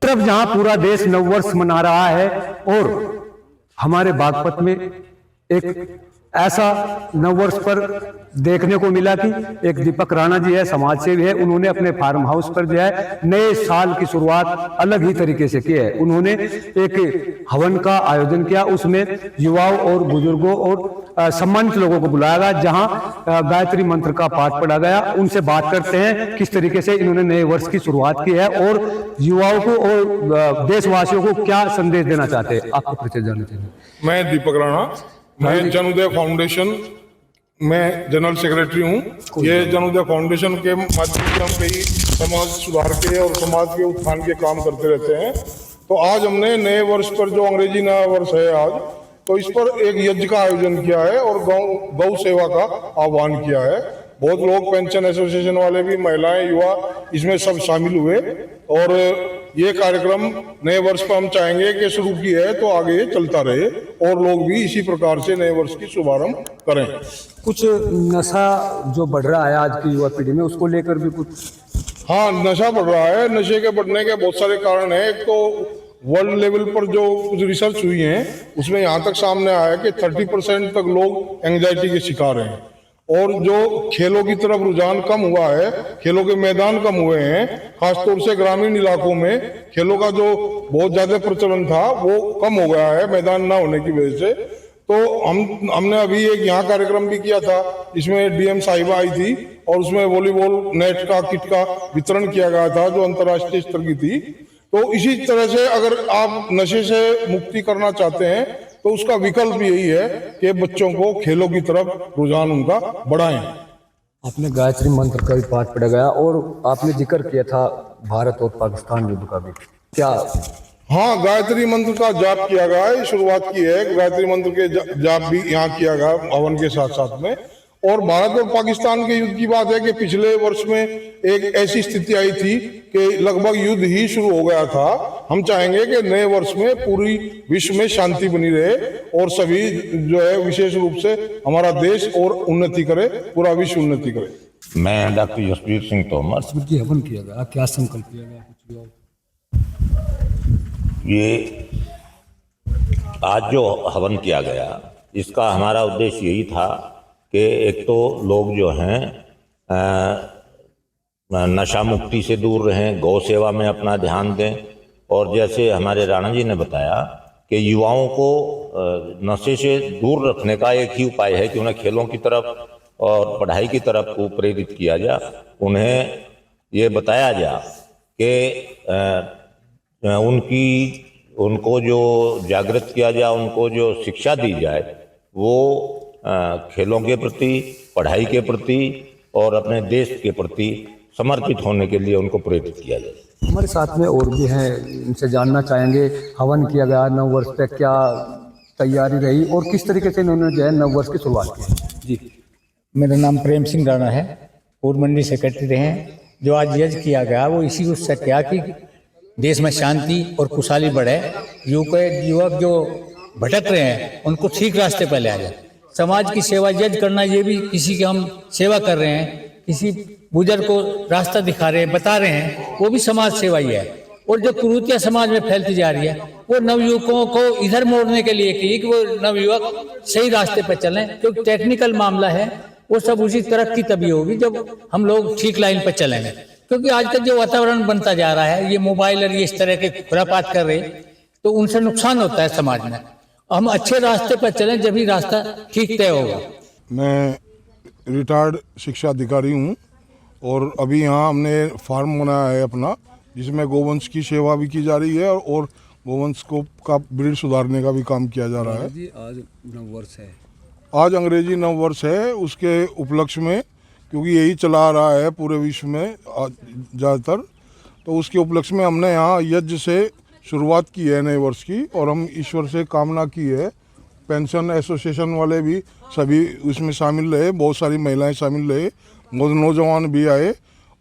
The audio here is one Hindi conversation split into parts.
तरफ जहां पूरा देश नववर्ष मना रहा है और हमारे बागपत में एक ऐसा नववर्ष पर देखने को मिला कि एक दीपक राणा जी है, समाज सेवी है, उन्होंने अपने फार्म हाउस पर जो है नए साल की शुरुआत अलग ही तरीके से की है। उन्होंने एक हवन का आयोजन किया, उसमें युवाओं और बुजुर्गों और सम्मानित लोगों को बुलाया गया, जहां गायत्री मंत्र का पाठ पढ़ा गया। उनसे बात करते हैं किस तरीके से इन्होंने नए वर्ष की शुरुआत की है और युवाओं को और देशवासियों को क्या संदेश देना चाहते हैं। आपको परिचय जानना चाहिए। मैं दीपक राणा, मैं जनोदय फाउंडेशन में जनरल सेक्रेटरी हूँ। ये जनोदय फाउंडेशन के माध्यम से हम कई समाज सुधार के और समाज के उत्थान के काम करते रहते हैं। तो आज हमने नए वर्ष पर, जो अंग्रेजी नया वर्ष है आज, तो इस पर एक यज्ञ का आयोजन किया है और गौ सेवा का आह्वान किया है। बहुत लोग, पेंशन एसोसिएशन वाले भी, महिलाएं, युवा, इसमें सब शामिल हुए। और ये कार्यक्रम नए वर्ष पर हम चाहेंगे कि शुरू की है तो आगे ये चलता रहे और लोग भी इसी प्रकार से नए वर्ष की शुभारंभ करें। कुछ नशा जो बढ़ रहा है आज की युवा पीढ़ी में, उसको लेकर भी कुछ? हाँ, नशा बढ़ रहा है। नशे के बढ़ने के बहुत सारे कारण हैं। एक तो वर्ल्ड लेवल पर जो कुछ रिसर्च हुई है उसमें यहाँ तक सामने आया कि 30% तक लोग एंग्जाइटी के शिकार हैं। और जो खेलों की तरफ रुझान कम हुआ है, खेलों के मैदान कम हुए हैं, खासतौर से ग्रामीण इलाकों में खेलों का जो बहुत ज्यादा प्रचलन था वो कम हो गया है मैदान ना होने की वजह से। तो हमने अभी एक यहाँ कार्यक्रम भी किया था जिसमें डीएम साहिबा आई थी और उसमें वॉलीबॉल नेट का किट का वितरण किया गया था जो अंतर्राष्ट्रीय स्तर की थी। तो इसी तरह से अगर आप नशे से मुक्ति करना चाहते हैं तो उसका विकल्प यही है कि बच्चों को खेलों की तरफ रुझान उनका बढ़ाएं। आपने गायत्री मंत्र का भी पाठ पढ़ा गया और आपने जिक्र किया था भारत और पाकिस्तान युद्ध का भी, क्या? हाँ, गायत्री मंत्र का जाप किया गया है, शुरुआत की है। गायत्री मंत्र के जाप भी यहाँ किया गया हवन के साथ साथ में। और भारत और पाकिस्तान के युद्ध की बात है कि पिछले वर्ष में एक ऐसी स्थिति आई थी कि लगभग युद्ध ही शुरू हो गया था। हम चाहेंगे कि नए वर्ष में पूरी विश्व में शांति बनी रहे और सभी जो है विशेष रूप से हमारा देश और उन्नति करे, पूरा विश्व उन्नति करे। मैं डॉक्टर जसवीर सिंह तोमर। हवन किया गया, क्या संकल्प किया गया? ये आज जो हवन किया गया इसका हमारा उद्देश्य यही था कि एक तो लोग जो हैं नशा मुक्ति से दूर रहें, गौ सेवा में अपना ध्यान दें। और जैसे हमारे राणा जी ने बताया कि युवाओं को नशे से दूर रखने का एक ही उपाय है कि उन्हें खेलों की तरफ और पढ़ाई की तरफ को प्रेरित किया जाए। उन्हें ये बताया जाए कि उनको जो जागृत किया जाए, उनको जो शिक्षा दी जाए वो खेलों के प्रति, पढ़ाई के प्रति और अपने देश के प्रति समर्पित होने के लिए उनको प्रेरित किया जाए। हमारे साथ में और भी हैं, इनसे जानना चाहेंगे हवन किया गया नव वर्ष पे, क्या तैयारी रही और किस तरीके से इन्होंने जो है नव वर्ष की शुरुआत की? जी, मेरा नाम प्रेम सिंह राणा है, पूर्व मंडली सेक्रेटरी रहे हैं। जो आज यज्ञ किया गया वो इसी उससे क्या कि देश में शांति और खुशहाली बढ़े, युवक जो भटक रहे हैं उनको ठीक रास्ते पर ले आ जाए। समाज की सेवा यज्ञ करना, ये भी किसी की हम सेवा कर रहे हैं, किसी बुजुर्ग को रास्ता दिखा रहे हैं, बता रहे हैं, वो भी समाज सेवा ही है। और जो कुरीतियाँ समाज में फैलती जा रही है वो नवयुवकों को इधर मोड़ने के लिए की कि वो नवयुवक सही रास्ते पर चलें। क्योंकि टेक्निकल मामला है, वो सब उसी तरक्की तभी होगी जब हम लोग ठीक लाइन पर चलेंगे। क्योंकि आजकल जो वातावरण बनता जा रहा है, ये मोबाइल और ये इस तरह के खुरापात कर रहे, तो उनसे नुकसान होता है समाज में। हम अच्छे रास्ते पर चलें जब ही रास्ता ठीक तय होगा। मैं रिटायर्ड शिक्षा अधिकारी हूँ और अभी यहाँ हमने फार्म बनाया है अपना, जिसमें गोवंश की सेवा भी की जा रही है और गोवंश को का ब्रीड सुधारने का भी काम किया जा रहा है। आज नव वर्ष है, आज अंग्रेजी नव वर्ष है, उसके उपलक्ष्य में, क्योंकि यही चला रहा है पूरे विश्व में ज़्यादातर, तो उसके उपलक्ष्य में हमने यहाँ यज्ञ से शुरुआत की है नए वर्ष की। और हम ईश्वर से कामना की है, पेंशन एसोसिएशन वाले भी सभी उसमें शामिल रहे, बहुत सारी महिलाएं शामिल रहे, नौजवान भी आए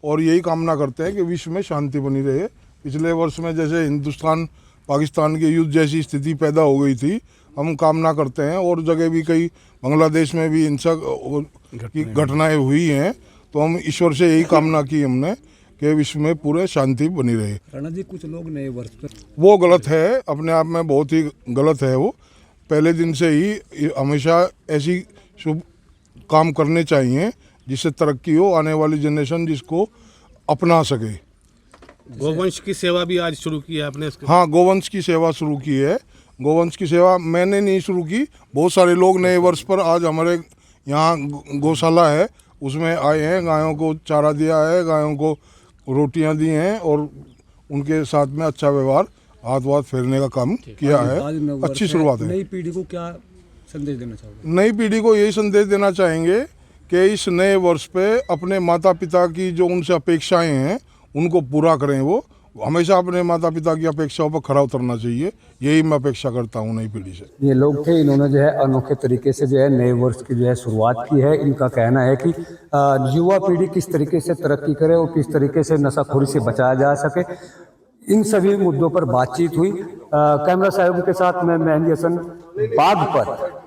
और यही कामना करते हैं कि विश्व में शांति बनी रहे। पिछले वर्ष में जैसे हिंदुस्तान पाकिस्तान के युद्ध जैसी स्थिति पैदा हो गई थी, हम कामना करते हैं, और जगह भी कई बांग्लादेश में भी हिंसा की घटनाएं हुई हैं, तो हम ईश्वर से यही कामना की हमने कि विश्व में पूरे शांति बनी रहे। राणा जी, कुछ लोग नए वर्ष पर वो गलत है, अपने आप में बहुत ही गलत है। वो पहले दिन से ही हमेशा ऐसी शुभ काम करने चाहिए जिससे तरक्की हो, आने वाली जनरेशन जिसको अपना सके। गोवंश की सेवा भी आज शुरू की है आपने इसके? हाँ, गोवंश की सेवा शुरू की है। गोवंश की सेवा मैंने नहीं शुरू की, बहुत सारे लोग नए वर्ष पर आज हमारे यहाँ गौशाला है उसमें आए हैं, गायों को चारा दिया है, गायों को रोटियां दी हैं और उनके साथ में अच्छा व्यवहार, हाथ वाथ फेरने का काम किया है। अच्छी शुरुआत है। नई पीढ़ी को क्या संदेश देना चाहोगे? नई पीढ़ी को यही संदेश देना चाहेंगे कि इस नए वर्ष पे अपने माता पिता की जो उनसे अपेक्षाएं हैं उनको पूरा करें। वो हमेशा अपने माता पिता की अपेक्षाओं पर खरा उतरना चाहिए, यही मैं अपेक्षा करता हूँ नई पीढ़ी से। ये लोग थे, इन्होंने जो है अनोखे तरीके से जो है नए वर्ष की जो है शुरुआत की है। इनका कहना है कि युवा पीढ़ी किस तरीके से तरक्की करे और किस तरीके से नशाखोरी से बचाया जा सके, इन सभी मुद्दों पर बातचीत हुई। कैमरा साहब के साथ मैं मेहंदी हसन बागपत।